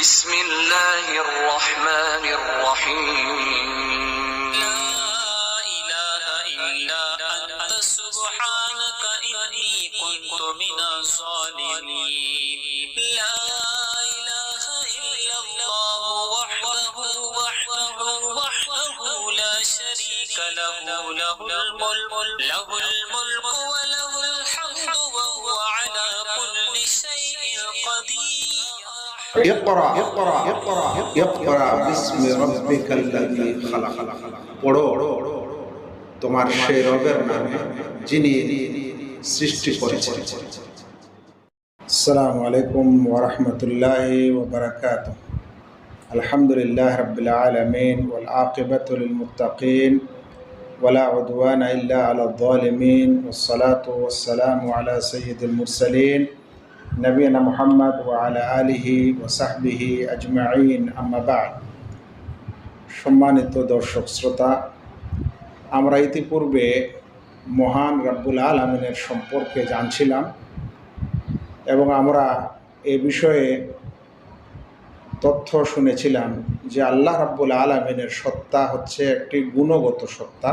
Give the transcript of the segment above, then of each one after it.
بسم الله الرحمن الرحيم لا إله إلا أنت سبحانك إني كنت من الظالمين لا إله إلا الله وحده لا شريك له له الملك وله الحمد وهو على كل شيء قدير اقرأ باسم ربك الذي خلق পড়ো তোমার সেই রবের নামে যিনি সৃষ্টি করেছেন। আসসালামু আলাইকুম ওয়া রাহমাতুল্লাহি ওয়া বারাকাতুহু। আলহামদুলিল্লাহি রাব্বিল আলামিন ওয়াল আকিবাতু লিল মুত্তাকিন ওয়ালা উদওয়ানা ইল্লা আলাল যালিমিন ওয়াস সালাতু ওয়াস সালামু আলা সাইয়্যিদিল মুরসালিন নবীনা মুহাম্মদ ওয়া আলা আলিহি ওয়া সাহবিহি আজমাইন, আম্মা বা'দ। সম্মানিত দর্শক শ্রোতা, আমরা ইতিপূর্বে মহান রব্বুল আলামিনের সম্পর্কে জানছিলাম এবং আমরা এ বিষয়ে তথ্য শুনেছিলাম যে আল্লাহ রব্বুল আলামিনের সত্তা হচ্ছে একটি গুণগত সত্তা।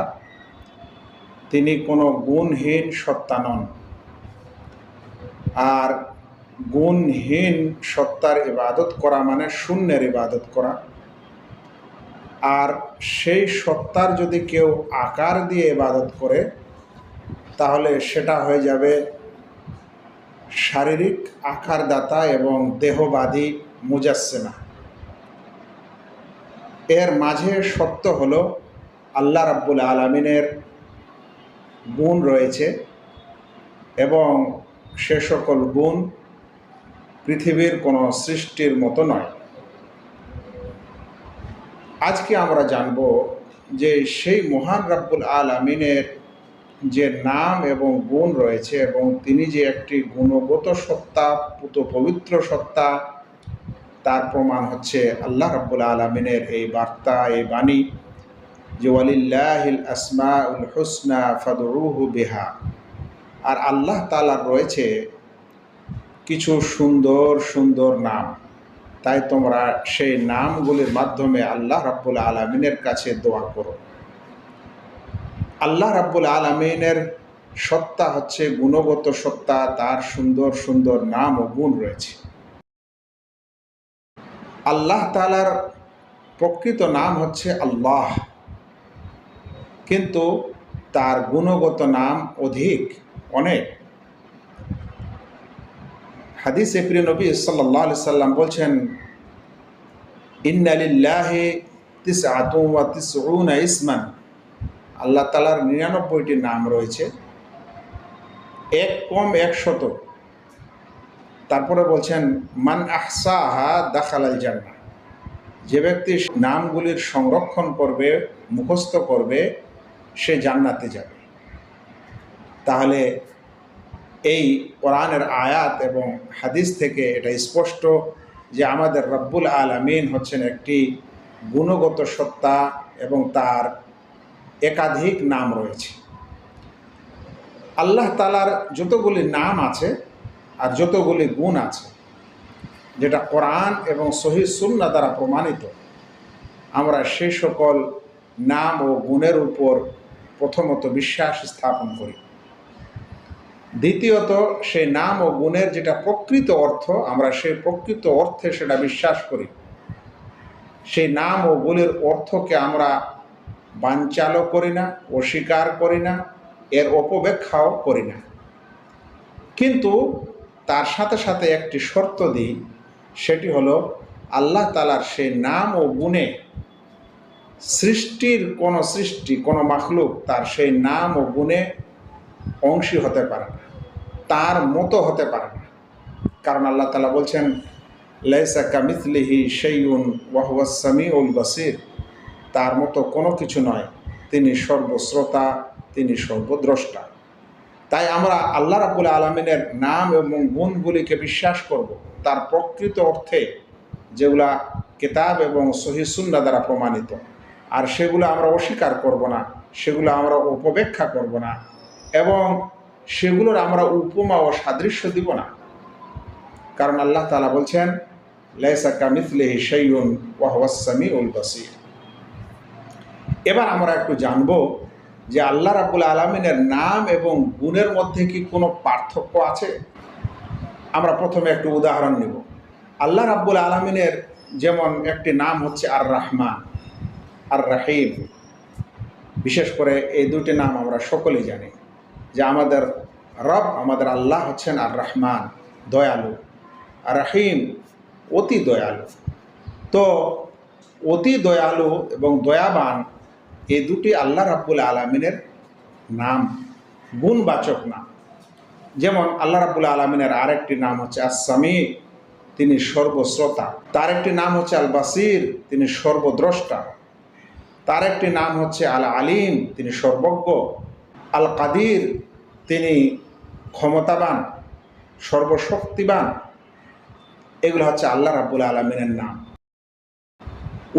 তিনি কোনো গুণহীন সত্তা নন, আর গুণহীন সত্তার ইবাদত করা মানে শূন্যের ইবাদত করা। আর সেই সত্তার যদি কেউ আকার দিয়ে ইবাদত করে তাহলে সেটা হয়ে যাবে শারীরিক আকারদাতা এবং দেহবাদী মুজাসসিমা। এর মাঝে সত্য হলো আল্লাহ রাব্বুল আলামিনের গুণ রয়েছে এবং সে সকল গুণ পৃথিবীর কোনো সৃষ্টির মতো নয়। আজকে আমরা জানব যে সেই মহান রব্বুল আলামিনের যে নাম এবং গুণ রয়েছে এবং তিনি যে একটি গুণগত সত্তা, পুত পবিত্র সত্তা, তার প্রমাণ হচ্ছে আল্লাহ রব্বুল আলামিনের এই বার্তা, এই বাণী যে ওয়ালিল্লাহিল আসমাউল হুসনা ফাদউহু বিহা। আর আল্লাহ তাআলার রয়েছে কিছু সুন্দর সুন্দর নাম, তাই তোমরা সেই নামগুলির মাধ্যমে আল্লাহ রাব্বুল আলামিনের কাছে দোয়া করো। আল্লাহ রাব্বুল আলামিনের সত্তা হচ্ছে গুণগত সত্তা, তার সুন্দর সুন্দর নাম ও গুণ রয়েছে। আল্লাহ তাআলার প্রকৃত নাম হচ্ছে আল্লাহ, কিন্তু তার গুণগত নাম অনেক। হাদিসে প্রিয় নবী সাল্লাল্লাহু আলাইহি সাল্লাম বলছেন, ইন্না লিল্লাহি তিসআতুন ওয়া তিসউনা ইসমান। আল্লাহ তাআলার 99টি নাম রয়েছে, এক কম 100। তারপরে বলছেন, মান আহসাহা দাখালাল জান্নাহ। যে ব্যক্তি নামগুলির সংরক্ষণ করবে, মুখস্থ করবে, সে জান্নাতে যাবে। তাহলে এই কোরআনের আয়াত এবং হাদিস থেকে এটা স্পষ্ট যে আমাদের রব্বুল আলামিন হচ্ছেন একটি গুণগত সত্তা এবং তার একাধিক নাম রয়েছে। আল্লাহ তাআলার যতগুলি নাম আছে আর যতগুলি গুণ আছে, যেটা কোরআন এবং সহিহ সুন্নাহ দ্বারা প্রমাণিত, আমরা সেই সকল নাম ও গুণের উপর প্রথমত বিশ্বাস স্থাপন করি। দ্বিতীয়ত, সেই নাম ও গুণের যেটা প্রকৃত অর্থ, আমরা সেই প্রকৃত অর্থে সেটা বিশ্বাস করি। সেই নাম ও গুণের অর্থকে আমরা বানচালও করি না, অস্বীকার করি না, এর অপব্যাখ্যাও করি না। কিন্তু তার সাথে সাথে একটি শর্ত দিই, সেটি হলো আল্লাহ তাআলার সেই নাম ও গুণে কোনো মাখলুক তার সেই নাম ও গুণে অংশী হতে পারে না, তার মতো হতে পারে না। কারণ আল্লাহ তাআলা বলছেন, লাইসা কামিথলিহি শাইউন ওয়া হুয়াস সামিউল বাসীর। তার মতো কোনো কিছু নয়, তিনি সর্বশ্রোতা, তিনি সর্বদ্রষ্টা। তাই আমরা আল্লাহ রাব্বুল আলামিনের নাম এবং গুণগুলিকে বিশ্বাস করব তার প্রকৃত অর্থে, যেগুলা কিতাব এবং সহিহ সুন্নাহ দ্বারা প্রমাণিত। আর সেগুলো আমরা অস্বীকার করব না, সেগুলো আমরা অপব্যাখ্যা করব না এবং সেগুলোর আমরা উপমা ও সাদৃশ্য দিব না। কারণ আল্লাহ তাআলা বলছেন, লাইসা কামিথলিহি শাইউন ওয়া হুয়াস সামিউল বাসীর। এবার আমরা একটু জানব যে আল্লাহ রাব্বুল আলামিনের নাম এবং গুণের মধ্যে কি কোনো পার্থক্য আছে। আমরা প্রথমে একটু উদাহরণ নিব। আল্লাহ রাব্বুল আলামিনের যেমন একটি নাম হচ্ছে আর রহমান, আর রাহিম। বিশেষ করে এই দুটি নাম আমরা সকলেই জানি যে আমাদের রব, আমাদের আল্লাহ হচ্ছেন আর রহমান, দয়ালু, আর রাহিম, অতি দয়ালু। তো অতি দয়ালু এবং দয়াবান এই দুটি আল্লাহ রাব্বুল আলামিনের নাম, গুণবাচক নাম। যেমন আল্লাহ রাব্বুল আলামিনের আরেকটি নাম হচ্ছে আস-সামি, তিনি সর্বশ্রোতা। তার একটি নাম হচ্ছে আল বাসির, তিনি সর্বদ্রষ্টা। তার একটি নাম হচ্ছে আল আলিম, তিনি সর্বজ্ঞ। আল কাদির, তিনি ক্ষমতাবান, সর্বশক্তিবান। এগুলো হচ্ছে আল্লাহ রাব্বুল আলামিনের নাম।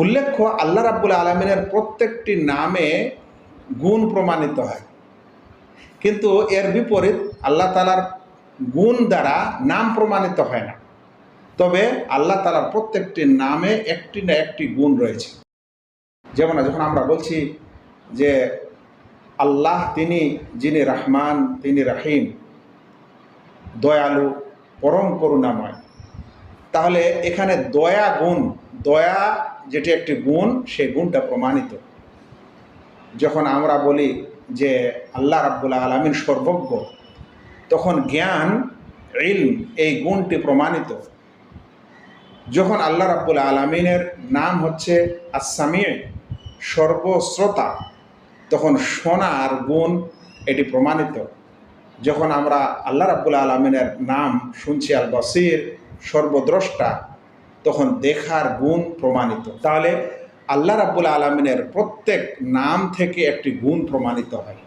উল্লেখ্য, আল্লাহ রাব্বুল আলামিনের প্রত্যেকটি নামে গুণ প্রমাণিত হয়, কিন্তু এর বিপরীত আল্লাহ তাআলার গুণ দ্বারা নাম প্রমাণিত হয় না। তবে আল্লাহ তাআলার প্রত্যেকটি নামে একটি না একটি গুণ রয়েছে। যেমন যখন আমরা বলছি যে আল্লাহ তিনি যিনি রহমান, তিনি রহিম, দয়ালু, পরম করুণাময়, তাহলে এখানে দয়া গুণ, দয়া যেটি একটি গুণ, সেই গুণটা প্রমাণিত। যখন আমরা বলি যে আল্লাহ রাব্বুল আলামিন সর্বজ্ঞ, তখন জ্ঞান, ইলম, এই গুণটি প্রমাণিত। যখন আল্লাহ রাব্বুল আলামিনের নাম হচ্ছে আস-সামি, সর্বশ্রোতা, তখন শোনার গুণ এটি প্রমাণিত। যখন আমরা আল্লাহ রাব্বুল আলামিনের নাম শুনছি আল বাসির, সর্বদ্রষ্টা, তখন দেখার গুণ প্রমাণিত। তাহলে আল্লাহ রাব্বুল আলামিনের প্রত্যেক নাম থেকে একটি গুণ প্রমাণিত হয়।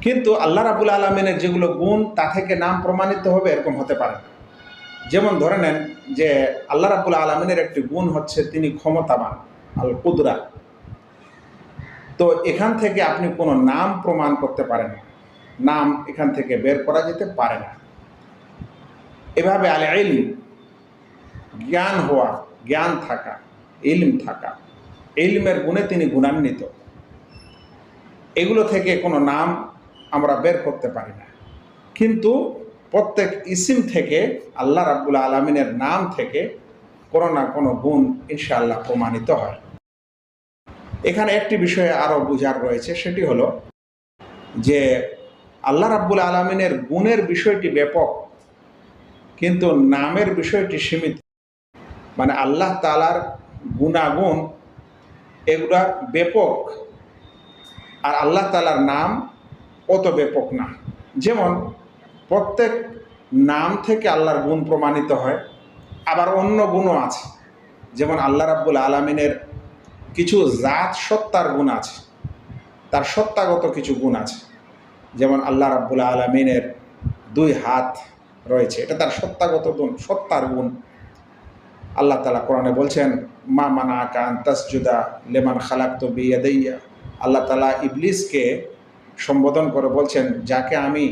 কিন্তু আল্লাহ রাব্বুল আলামিনের যেগুলো গুণ, তা থেকে নাম প্রমাণিত হবে এরকম হতে পারে না। যেমন ধরে নেন যে আল্লাহ রাব্বুল আলামিনের একটি গুণ হচ্ছে তিনি ক্ষমতাবান, আল কুদরা। তো এখান থেকে আপনি কোনো নাম প্রমাণ করতে পারেন না, নাম এখান থেকে বের করা যেতে পারে না। এভাবে আল ইলম, জ্ঞান হওয়া, জ্ঞান থাকা, ইলম থাকা, ইলমের গুণে তিনি গুণান্বিত। এগুলো থেকে কোনো নাম আমরা বের করতে পারি না। কিন্তু প্রত্যেক ইসিম থেকে, আল্লাহ রাব্বুল আলামিনের নাম থেকে কোনো না কোনো গুণ ইনশাআল্লাহ প্রমাণিত হয়। এখানে একটি বিষয়ে আরও বুঝার রয়েছে, সেটি হলো যে আল্লাহ রাব্বুল আলামিনের গুণের বিষয়টি ব্যাপক, কিন্তু নামের বিষয়টি সীমিত। মানে আল্লাহ তাআলার গুণাগুণ এগুলা ব্যাপক, আর আল্লাহ তাআলার নাম অত ব্যাপক না। যেমন প্রত্যেক নাম থেকে আল্লাহর গুণ প্রমাণিত হয়, আবার অন্য গুণও আছে। যেমন আল্লাহ রাব্বুল আলামিনের কিছু জাত সত্তার গুণ আছে, তার সত্তাগত কিছু গুণ আছে। যেমন আল্লাহ রাব্বুল আলামিনের 2 হাত রয়েছে, এটা তার সত্তাগত গুণ, সত্তার গুণ। আল্লাহ তাআলা কোরআনে বলছেন, মা মানাআকা আন তাসজুদা লিমান খালাকতু বিয়াদাইয়া। আল্লাহ তাআলা ইবলিসকে সম্বোধন করে বলছেন, যাকে আমি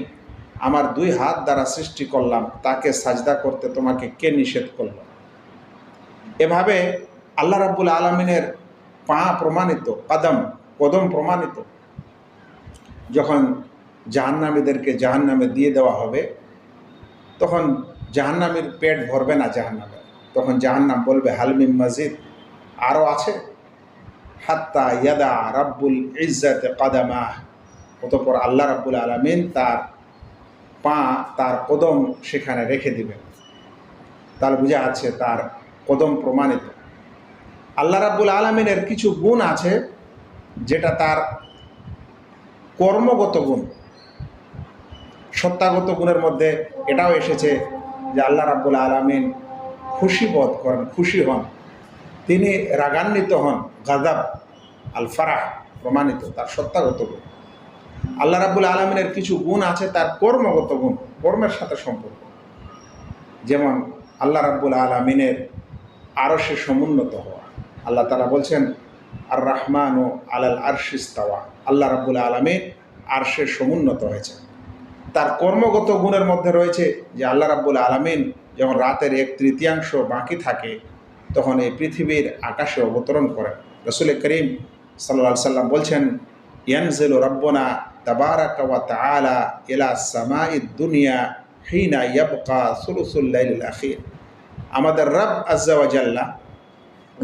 আমার 2 হাত দ্বারা সৃষ্টি করলাম, তাকে সাজদা করতে তোমাকে কে নিষেধ করল। এভাবে আল্লাহ রাব্বুল আলামিনের পা প্রমাণিত, কদম প্রমাণিত। যখন জাহান্নামীদেরকে জাহান্নামে দিয়ে দেওয়া হবে, তখন জাহান্নামীর পেট ভরবে না জাহান্নামে, তখন জাহান্নাম বলবে হাল মিন মাজিদ, আরও আছে। হাত্তা ইয়াদা রাব্বুল ইজ্জাতে কাদামাহ, অতঃপর আল্লাহ রাব্বুল আলামিন তার পা, তার কদম সেখানে রেখে দিবেন। তার বোঝা আছে তার কদম প্রমাণিত। আল্লাহ রাব্বুল আলামিনের কিছু গুণ আছে যেটা তার কর্মগত গুণ। সত্তাগত গুণের মধ্যে এটাও এসেছে যে আল্লাহ রাব্বুল আলামিন খুশি বোধ করেন, খুশি হন, তিনি রাগান্বিত হন, গাযাব, আল ফারাহ প্রমাণিত, তার সত্তাগত গুণ। আল্লাহ রাব্বুল আলামিনের কিছু গুণ আছে তার কর্মগত গুণ, কর্মের সাথে সম্পর্ক। যেমন আল্লাহ রাব্বুল আলামিনের আরশে সমুন্নত হওয়া। আল্লাহ তাআলা বলছেন, আর রহমানু আলাল আরশি ইস্তাওয়া, আল্লাহ রাব্বুল আলামিন আরশে সমুন্নত হয়েছে। তার কর্মগত গুণের মধ্যে রয়েছে যে আল্লাহ রাব্বুল আলামিন যখন রাতের 1/3 বাকি থাকে তখন এই পৃথিবীর আকাশে অবতরণ করেন। রসুল করিম সাল্লাল্লাহু আলাইহি সাল্লাম বলছেন, ইয়ানজিলু রাব্বুনা তাবারাকা ওয়া তাআলা ইলা সামাঈদ দুনিয়া হিনা ইয়াবকা সুলুসুল লাইলিল আখির। আমাদের রব আজ্জা ওয়া জাল্লা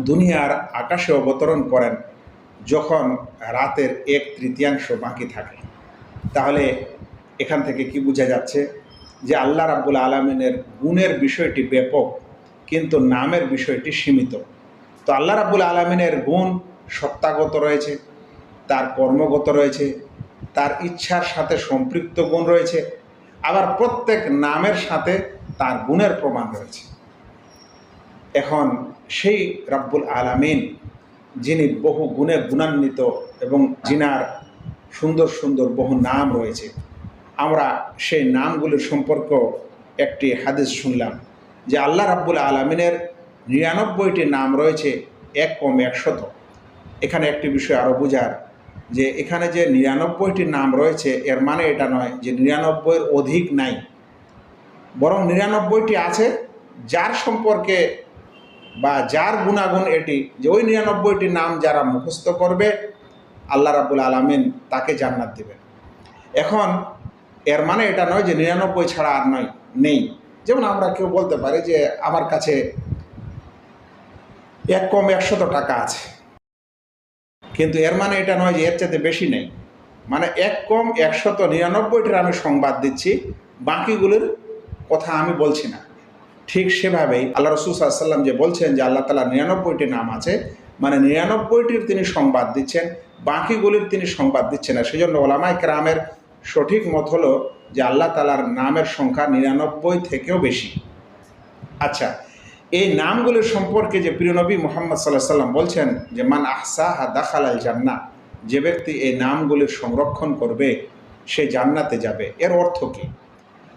দুনিয়ার আকাশে অবতরণ করেন যখন রাতের 1/3 বাকি থাকে। তাহলে এখান থেকে কি বোঝা যাচ্ছে যে আল্লাহ রাব্বুল আলামিনের গুণের বিষয়টি ব্যাপক, কিন্তু নামের বিষয়টি সীমিত। তো আল্লাহ রাব্বুল আলামিনের গুণ সত্তাগত রয়েছে, তার কর্মগত রয়েছে, তার ইচ্ছার সাথে সম্পৃক্ত গুণ রয়েছে, আবার প্রত্যেক নামের সাথে তার গুণের প্রমাণ রয়েছে। এখন সেই রাব্বুল আলামিন যিনি বহু গুণে গুণান্বিত এবং যিনার সুন্দর সুন্দর বহু নাম রয়েছে, আমরা সেই নামগুলির সম্পর্ক একটি হাদিস শুনলাম যে আল্লাহ রাব্বুল আলামিনের 99টি নাম রয়েছে 1 এখানে একটি বিষয় আরও বোঝার, যে এখানে যে 99টি নাম রয়েছে এর মানে এটা নয় যে 99-এর অধিক নাই, বরং 99টি আছে যার সম্পর্কে বা যার গুণাগুণ এটি যে ওই 99টি নাম যারা মুখস্থ করবে আল্লাহ রাব্বুল আলামিন তাকে জান্নাত দেবেন। এখন এর মানে এটা নয় যে 99 ছাড়া আর নেই। যেমন আমরা কেউ বলতে পারি যে আমার কাছে 1 টাকা আছে, কিন্তু এর মানে এটা নয় যে এর চাইতে বেশি নেই। মানে 1 আমি সংবাদ দিচ্ছি, বাকিগুলোর কথা আমি বলছি না। ঠিক সেভাবেই আল্লাহ রাসূল সাল্লাল্লাহু আলাইহি ওয়াসাল্লাম যে বলছেন যে আল্লাহ তাআলা 99টি নাম আছে, মানে 99টির তিনি সংবাদ দিচ্ছেন, বাকিগুলির তিনি সংবাদ দিচ্ছেন না। সেজন্য ওলামায়ে কেরামের সঠিক মত হলো যে আল্লাহ তাআলার নামের সংখ্যা 99 থেকেও বেশি। আচ্ছা, এই নামগুলির সম্পর্কে যে প্রিয় নবী মুহাম্মদ সাল্লাল্লাহু আলাইহি ওয়াসাল্লাম বলছেন যে মান আহসাহা দাখালাল জান্নাহ, যে ব্যক্তি এই নামগুলির সংরক্ষণ করবে সে জান্নাতে যাবে। এর অর্থ কী?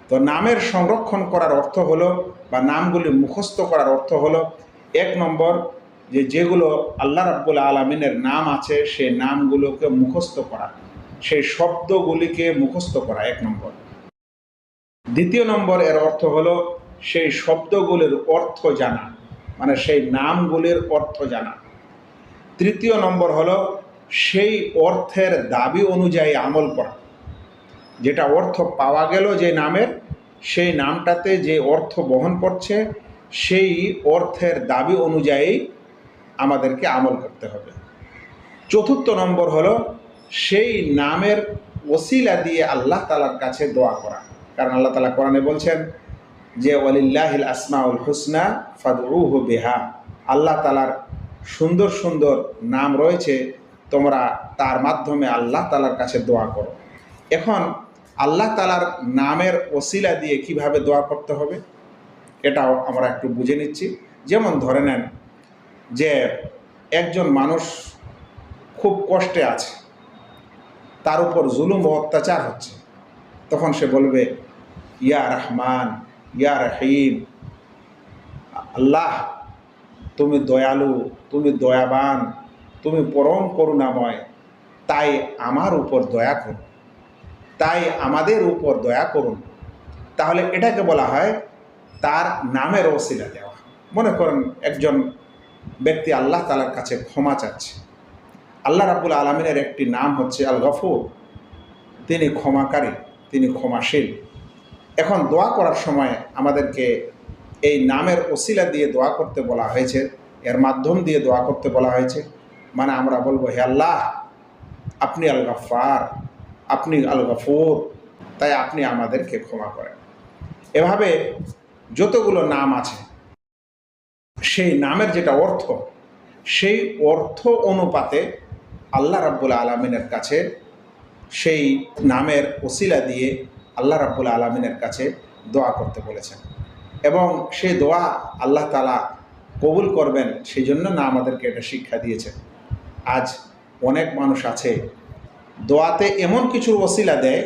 তো নামের সংরক্ষণ করার অর্থ হলো বা নামগুলি মুখস্থ করার অর্থ হলো 1 নম্বর যে যেগুলো আল্লাহ রাব্বুল আলামিনের নাম আছে সেই নামগুলোকে মুখস্থ করা, সেই শব্দগুলিকে মুখস্থ করা 1 নম্বর। 2 নম্বর এর অর্থ হলো সেই শব্দগুলির অর্থ জানা, মানে সেই নামগুলির অর্থ জানা। 3 নম্বর হলো সেই অর্থের দাবি অনুযায়ী আমল করা, যেটা অর্থ পাওয়া গেল যে নামের, সেই নামটাতে যে অর্থ বহন করছে সেই অর্থের দাবি অনুযায়ী আমাদেরকে আমল করতে হবে। 4 নম্বর হলো সেই নামের ওসিলা দিয়ে আল্লাহ তাআলার কাছে দোয়া করা, কারণ আল্লাহ তাআলা কোরআনে বলছেন যে ওয়ালিল্লাহিল আসমাউল হুসনা ফাদউহু বিহা, আল্লাহ তাআলার সুন্দর সুন্দর নাম রয়েছে, তোমরা তার মাধ্যমে আল্লাহ তাআলার কাছে দোয়া করো। এখন আল্লাহ তাআলার নামের ওসিলা দিয়ে কিভাবে দোয়া করতে হবে এটাও আমরা একটু বুঝে নিচ্ছি। যেমন ধরে নেন যে একজন মানুষ খুব কষ্টে আছে, তার উপর জুলুম ও অত্যাচার হচ্ছে, তখন সে বলবে ইয়া রহমান ইয়া রহিম, আল্লাহ তুমি দয়ালু, তুমি দয়াবান, তুমি পরম করুণাময়, তাই আমার উপর দয়া করুন, তাই আমাদের উপর দয়া করুন। তাহলে এটাকে বলা হয় তার নামের ওসিলা দেওয়া। মনে করেন একজন ব্যক্তি আল্লাহ তাআলার কাছে ক্ষমা চাচ্ছে, আল্লাহ রাব্বুল আলামিনের একটি নাম হচ্ছে আল গফুর, তিনি ক্ষমাকারী, তিনি ক্ষমাশীল। এখন দোয়া করার সময় আমাদেরকে এই নামের ওসিলা দিয়ে দোয়া করতে বলা হয়েছে, এর মাধ্যম দিয়ে দোয়া করতে বলা হয়েছে। মানে আমরা বলবো হে আল্লাহ আপনি আল গফফার, আপনি আল গফুর, তাই আপনি আমাদেরকে ক্ষমা করেন। এভাবে যতগুলো নাম আছে সেই নামের যেটা অর্থ, সেই অর্থ অনুপাতে আল্লাহ রাব্বুল আলামিনের কাছে সেই নামের ওসিলা দিয়ে আল্লাহ রাব্বুল আলামিনের কাছে দোয়া করতে বলেছেন, এবং সেই দোয়া আল্লাহ তাআলা কবুল করবেন, সেই জন্য না আমাদেরকে এটা শিক্ষা দিয়েছেন। আজ অনেক মানুষ আছে দোয়াতে এমন কিছু ওসিলা দেয়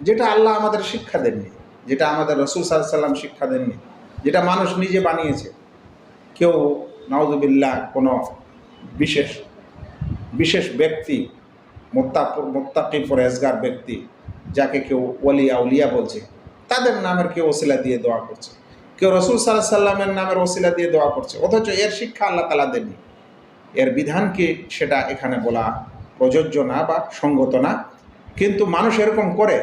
যেটা আল্লাহ আমাদের শিক্ষা দেননি, যেটা আমাদের রাসূল সাল্লাল্লাহু আলাইহি ওয়াসাল্লাম শিক্ষা দেননি, যেটা মানুষ নিজে বানিয়েছে। কেউ নাউযুবিল্লাহ কোনো বিশেষ ব্যক্তি, মুত্তাকি পরহেজগার ব্যক্তি, যাকে কেউ ওলি আউলিয়া বলছে, তাদের নামের কেউ ওসিলা দিয়ে দোয়া করছে। কেউ রাসূল সাল্লাল্লাহু আলাইহি সাল্লামের নামের ওসিলা দিয়ে দোয়া করছে, অথচ এর শিক্ষা আল্লাহ তাআলা দেননি। এর বিধানকে সেটা এখানে বলা প্রযোজ্য না বা সঙ্গত না, কিন্তু মানুষ এরকম করে।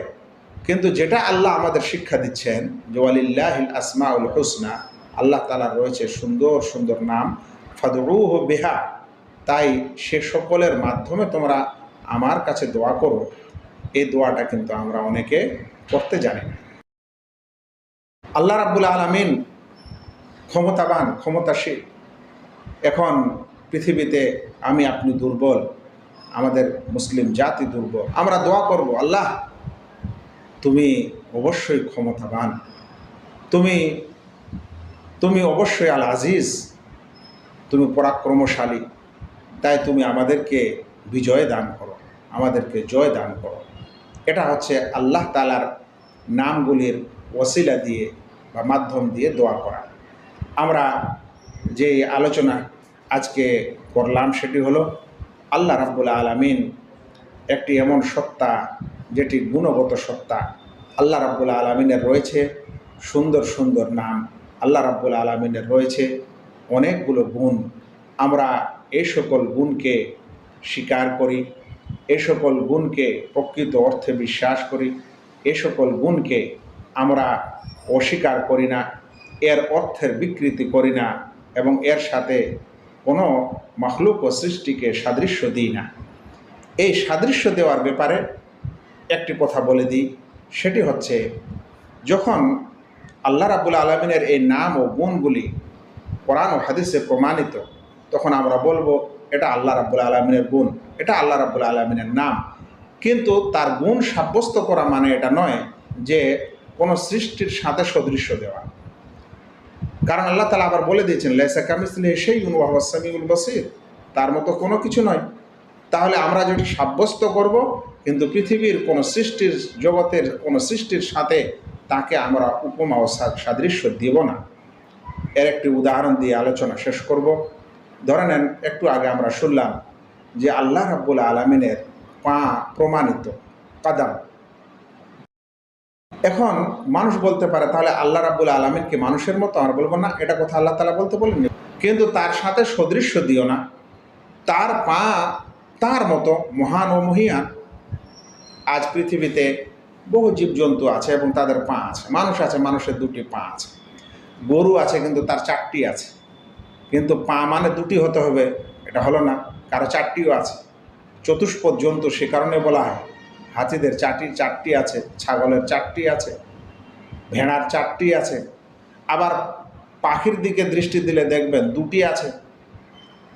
কিন্তু যেটা আল্লাহ আমাদের শিক্ষা দিচ্ছেন যে ওয়ালিল্লাহিল আসমাউল হুসনা, আল্লাহ তাআলার রয়েছে সুন্দর সুন্দর নাম, ফাদউহু বিহা, তাই সে সকলের মাধ্যমে তোমরা আমার কাছে দোয়া করো। এই দোয়াটা কিন্তু আমরা অনেকে করতে জানি না। আল্লাহ রাব্বুল আলামিন ক্ষমতাবান, ক্ষমতাশীল। এখন পৃথিবীতে আমি আপনি দুর্বল, আমাদের মুসলিম জাতি দুর্বল। আমরা দোয়া করব, আল্লাহ তুমি অবশ্যই ক্ষমতাবান, তুমি অবশ্যই আল আজিজ, তুমি পরাক্রমশালী, তাই তুমি আমাদেরকে বিজয় দান করো, আমাদেরকে জয় দান করো। এটা হচ্ছে আল্লাহ তাআলার নামগুলির ওসিলা দিয়ে বা মাধ্যম দিয়ে দোয়া করা। আমরা যে আলোচনা আজকে করলাম সেটি হলো আল্লাহ রাব্বুল আলামিন একটি এমন সত্তা যেটি গুণগত সত্তা। আল্লাহ রাব্বুল আলামিনের রয়েছে সুন্দর সুন্দর নাম, আল্লাহ রাব্বুল আলামিনের রয়েছে অনেকগুলো গুণ। আমরা এই সকল গুণকে স্বীকার করি, এই সকল গুণকে প্রকৃত অর্থে বিশ্বাস করি, এই সকল গুণকে আমরা অস্বীকার করি না, এর অর্থের বিকৃতি করি না এবং এর সাথে কোনো মাখলুক ও সৃষ্টিকে সাদৃশ্য দিই না। এই সাদৃশ্য দেওয়ার ব্যাপারে একটি কথা বলে দিই, সেটি হচ্ছে যখন আল্লাহ রাব্বুল আলামিনের এই নাম ও গুণগুলি কোরআন ও হাদিসে প্রমাণিত, তখন আমরা বলবো এটা আল্লাহ রাব্বুল আলামিনের গুণ, এটা আল্লাহ রাব্বুল আলামিনের নাম। কিন্তু তার গুণ সাব্যস্ত করা মানে এটা নয় যে কোনো সৃষ্টির সাথে সদৃশ্য দেওয়া। কারণ আল্লাহ তাআলা আবার বলে দিয়েছেন লাইসা কামিসলিহি শাইউন ওয়া হুয়াস সামিউল বাসীর, তার মতো কোনো কিছু নয়। তাহলে আমরা যেটা সাব্যস্ত করব, কিন্তু পৃথিবীর কোনো সৃষ্টির, জগতের কোনো সৃষ্টির সাথে তাকে আমরা উপমা ও সাদৃশ্য দেব না। এর একটি উদাহরণ দিয়ে আলোচনা শেষ করব। ধরে নেন, একটু আগে আমরা শুনলাম যে আল্লাহ রাব্বুল আলামিনের পা প্রমাণিত, কাদাম। এখন মানুষ বলতে পারে তাহলে আল্লাহ রাব্বুল আলামিন কি মানুষের মতো? আমরা বলবো না, এটা কথা আল্লাহ তাআলা বলতে বলেননি। কিন্তু তার সাথে সদৃশ্য দিও না, তার পা তার মতো মহান ও মহিয়ান। আজ পৃথিবীতে বহু জীবজন্তু আছে এবং তাদের পা আছে। মানুষ আছে, মানুষের দুটি পা আছে। গরু আছে কিন্তু তার চারটি আছে, কিন্তু পা মানে দুটি হতে হবে এটা হলো না, কারো চারটিও আছে। চতুষ্পদ জন্তু সে কারণে বলা হয়। হাতিদের চারটি আছে, ছাগলের চারটি আছে, ভেড়ার চারটি আছে। আবার পাখির দিকে দৃষ্টি দিলে দেখবেন দুটি আছে।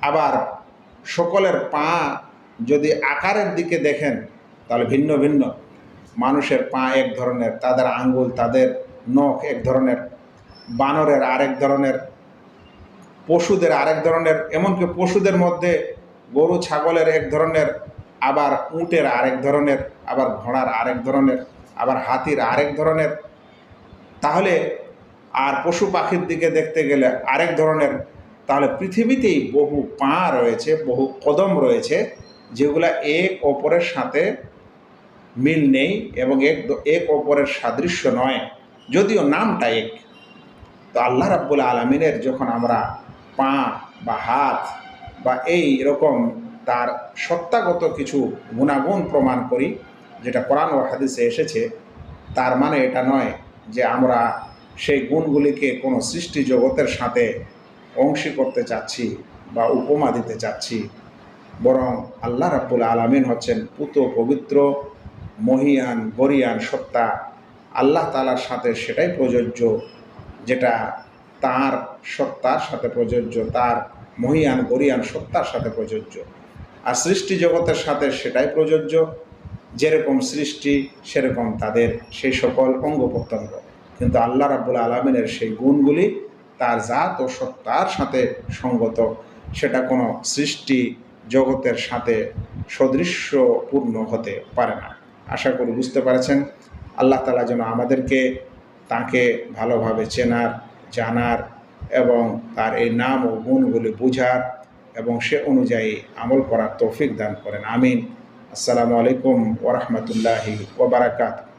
আবার সকলের পা যদি আকারের দিকে দেখেন তাহলে ভিন্ন ভিন্ন। মানুষের পা এক ধরনের, তাদের আঙ্গুল, তাদের নখ এক ধরনের, বানরের আরেক ধরনের, পশুদের আরেক ধরনের, এমনকি পশুদের মধ্যে গরু ছাগলের এক ধরনের, আবার উটের আরেক ধরনের, আবার ঘোড়ার আরেক ধরনের, আবার হাতির আরেক ধরনের। তাহলে আর পশু পাখির দিকে দেখতে গেলে আরেক ধরনের। তাহলে পৃথিবীতেই বহু পা রয়েছে, বহু কদম রয়েছে, যেগুলা এক অপরের সাথে মিল নেই এবং এক অপরের সাদৃশ্য নয়, যদিও নামটা এক। তো আল্লাহ রাব্বুল আলামিনের যখন আমরা পা বা হাত বা এই রকম তার সত্তাগত কিছু গুণাগুণ প্রমাণ করি, যেটা কোরআন ও হাদিসে এসেছে, তার মানে এটা নয় যে আমরা সেই গুণগুলিকে কোনো সৃষ্টি জগতের সাথে অংশী করতে চাচ্ছি বা উপমা দিতে চাচ্ছি। বরং আল্লাহ রাব্বুল আলামিন হচ্ছেন পুত পবিত্র, মহিয়ান, গরিয়ান সত্তা। আল্লাহ তাআলার সাথে সেটাই প্রযোজ্য যেটা তার সত্তার সাথে প্রযোজ্য, তার মহিয়ান গরিয়ান সত্তার সাথে প্রযোজ্য। আর সৃষ্টি জগতের সাথে সেটাই প্রযোজ্য, যেরকম সৃষ্টি সেরকম তাদের সেই সকল অঙ্গ প্রত্যঙ্গ। কিন্তু আল্লাহ রাব্বুল আলামিনের সেই গুণগুলি তার জাত ও সত্তার সাথে সঙ্গত, সেটা কোনো সৃষ্টি জগতের সাথে সদৃশ্যপূর্ণ হতে পারে না। আশা করি বুঝতে পারছেন। আল্লাহ তাআলা যেন আমাদেরকে তাকে ভালোভাবে চেনার, জানার এবং তার এই নাম ও গুণগুলি বুঝার এবং সে অনুযায়ী আমল করার তৌফিক দান করেন। আমিন। আসসালামু আলাইকুম ওয়া রাহমাতুল্লাহি ওয়া বারাকাতুহু।